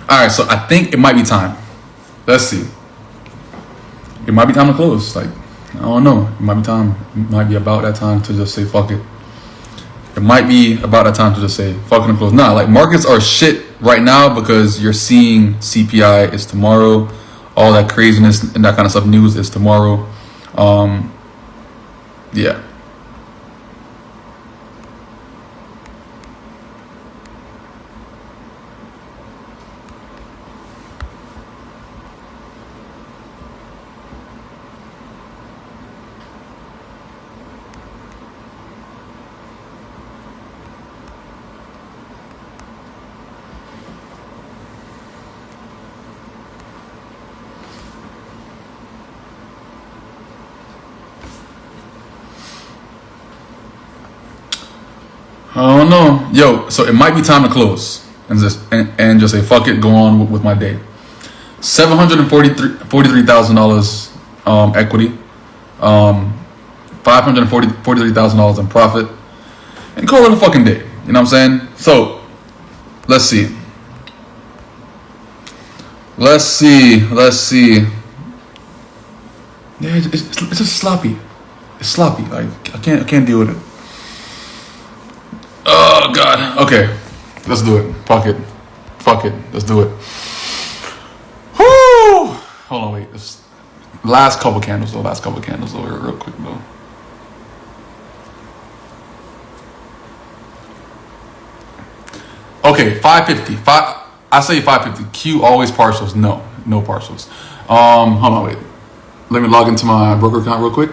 All right, so I think it might be time. Let's see. It might be time to close. Like, I don't know. It might be time. It might be about that time to just say fuck it. It might be about that time to just say fuck it and close. Nah, like markets are shit right now because you're seeing CPI is tomorrow. All that craziness and that kind of stuff news is tomorrow. Yeah. I don't know. Yo, so it might be time to close and just say fuck it, go on with my day. $743,000 equity, $543,000 in profit, and call it a fucking day. You know what I'm saying? So let's see. Yeah, it's just sloppy. It's sloppy. Like I can't deal with it. Oh God. Okay, let's do it. Fuck it. Let's do it. Whoo! Hold on, wait. This last couple candles though. Real quick though. Okay, 550. I say 550. Q always partials. No partials. Hold on, wait. Let me log into my broker account real quick.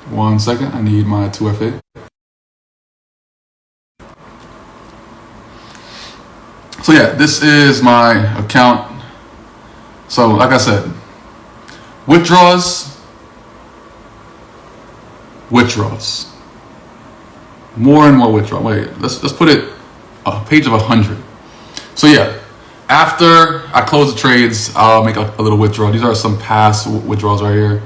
One second, I need my 2FA. So yeah, this is my account. So like I said, withdrawals. More and more withdrawal. Wait, let's put it a page of 100. So yeah, after I close the trades, I'll make a little withdrawal. These are some past withdrawals right here.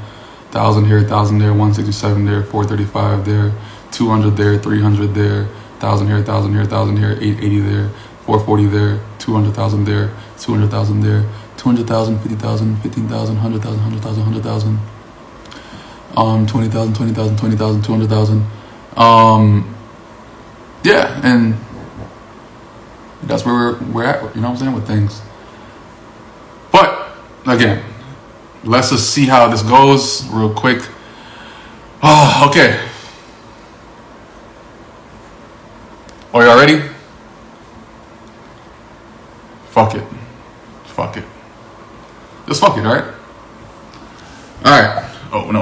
1,000 here, 1,000 there, 167 there, 435 there, 200 there, 300 there, 1,000 here, 1,000 here, 1,000 here, 880 there, 440 there, 200,000 there, 200,000 there, 200,000, 50,000, 15,000, 100,000, 100,000, 100,000, 20,000, 20,000, 20,000, 200,000. Yeah, and that's where we're at. You know what I'm saying, with things. But again, let's just see how this goes real quick. Oh, okay. Are y'all ready? Fuck it. Just fuck it, alright? Alright. Oh, no.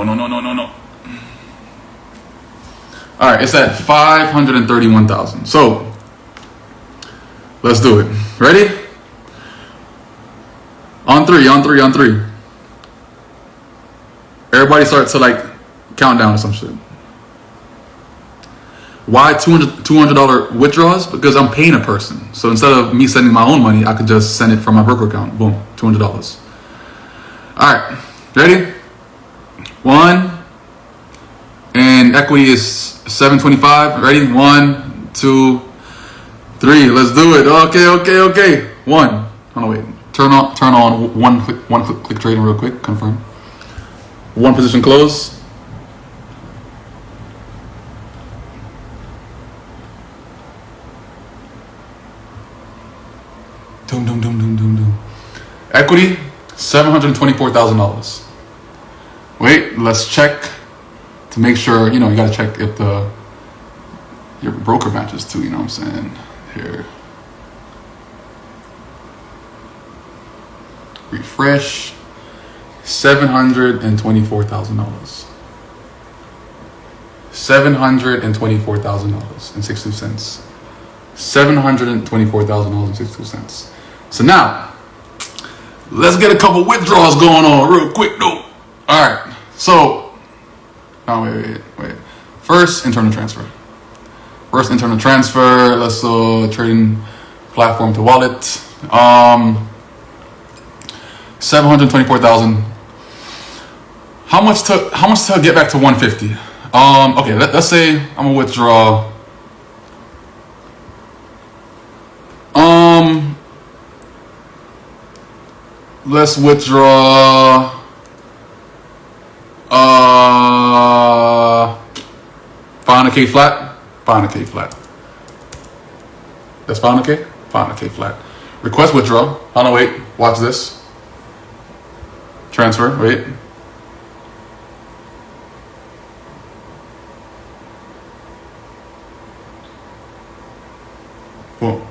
Alright, it's at 531,000. So, let's do it. Ready? On three. Everybody starts to like count down or some shit. Why $200 withdrawals? Because I'm paying a person. So instead of me sending my own money, I could just send it from my broker account. Boom, $200. All right, ready? One, and equity is 725. Ready? 1, 2, 3. Let's do it. Okay. One. Hold on, wait. Turn on one click trading real quick. Confirm. One position close. Doom. Equity, $724,000. Wait, let's check to make sure, you gotta check if your broker matches too, you know what I'm saying? Here. Refresh. $724,000. $724,000.62. $724,000.62. So now, let's get a couple withdrawals going on real quick though. All right. So, wait. First, internal transfer. Let's trading platform to wallet. 724,000. How much to get back to 150? Okay, let's say I'm gonna withdraw Let's withdraw. 500K flat. 500K flat. That's 500K. 500K flat. Request withdraw. Oh no, wait. Watch this. Transfer. Wait. Boom.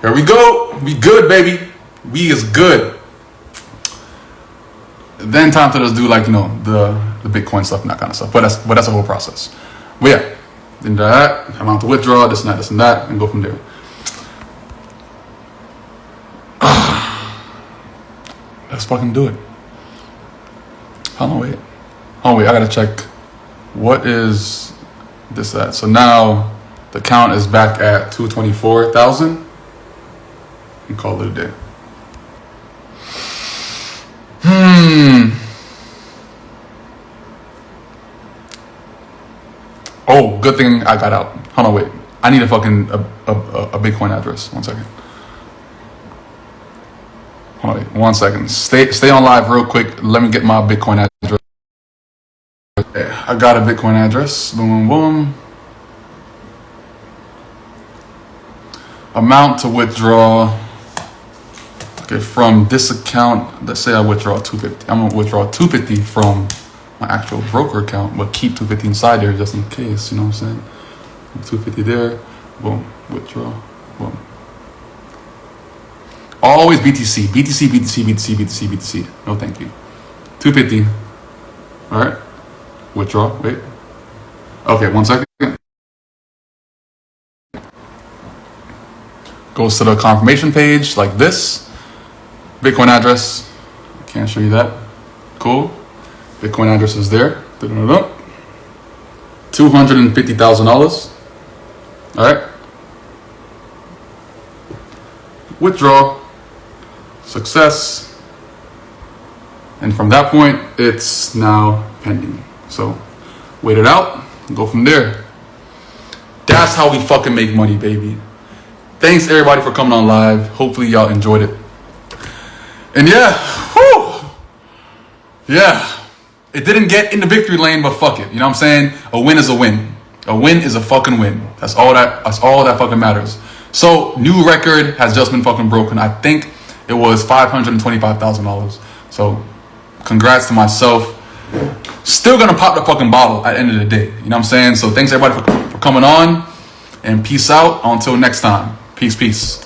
Here we go. We good, baby. We is good. Then time to just do like, you know, the Bitcoin stuff and that kind of stuff. But that's a whole process. But yeah, then that amount to withdraw, this and that, and go from there. Let's fucking do it. Oh wait, I gotta check. What is this at? So now the count is back at 224,000. And call it a day. Oh, good thing I got out. Hold on, wait. I need a fucking a Bitcoin address. 1 second. Hold on, wait. 1 second. Stay on live real quick. Let me get my Bitcoin address. Yeah, I got a Bitcoin address. Boom, boom, boom. Amount to withdraw. Okay, from this account, let's say I withdraw 250. I'm gonna withdraw 250 from my actual broker account, but keep 250 inside there just in case, you know what I'm saying? 250 there, boom, withdraw, boom. Always BTC, BTC, BTC, BTC, BTC, BTC. No thank you. 250, all right, withdraw, wait. Okay, 1 second. Goes to the confirmation page like this. Bitcoin address, can't show you that. Cool. Bitcoin address is there. $250,000. All right. Withdraw. Success. And from that point, it's now pending. So wait it out and go from there. That's how we fucking make money, baby. Thanks everybody for coming on live. Hopefully y'all enjoyed it. And yeah, whew, yeah, it didn't get in the victory lane, but fuck it. You know what I'm saying? A win is a win. A win is a fucking win. That's all that fucking matters. So new record has just been fucking broken. I think it was $525,000. So congrats to myself. Still gonna pop the fucking bottle at the end of the day. You know what I'm saying? So thanks everybody for coming on, and peace out until next time. Peace, peace.